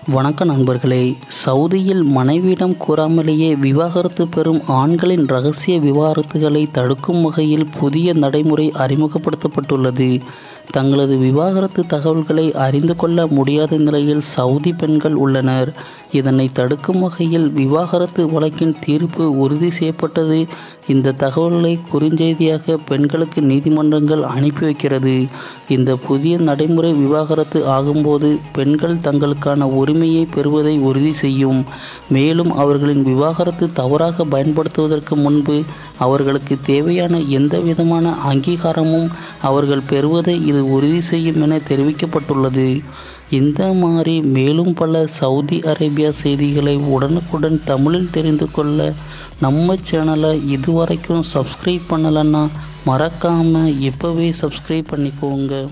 வணக்கம் நண்பர்களே. சவுதியில் மனைவியிடம் கூறாமலேயே விவாகரத்து பெறும் ஆண்களின் இரகசிய விவாகரத்துகளை தடுக்கும் வகையில் புதிய நடைமுறை அறிமுகப்படுத்தப்பட்டுள்ளது. தங்களது விவாகரத்து தகவல்களை அறிந்து கொள்ள முடியாத நிலையில் சவுதி பெண்கள் உள்ளனர். இதனை தடுக்கும் வகையில் விவாகரத்து வழக்கின் தீர்ப்பு உறுதி செய்யப்பட்டது. இந்த தகவல்களை குறுஞ்செய்தியாக பெண்களுக்கு நீதிமன்றங்கள் அனுப்பி வைக்கிறது. இந்த புதிய நடைமுறை விவாகரத்து ஆகும்போது பெண்கள் தங்களுக்கான உரிமையை பெறுவதை உறுதி செய்யும். மேலும் அவர்களின் விவாகரத்து தவறாக பயன்படுத்துவதற்கு முன்பு அவர்களுக்கு தேவையான எந்த விதமான அங்கீகாரமும் அவர்கள் பெறுவதை இது உறுதி செய்யும் என தெரிவிக்கப்பட்டுள்ளது. இந்த மாதிரி மேலும் பல சவுதி அரேபியா செய்திகளை உடனுக்குடன் தமிழில் தெரிந்து கொள்ள நம்ம சேனலை இதுவரைக்கும் சப்ஸ்கிரைப் பண்ணலைன்னா மறக்காமல் இப்போவே சப்ஸ்கிரைப் பண்ணிக்கோங்க.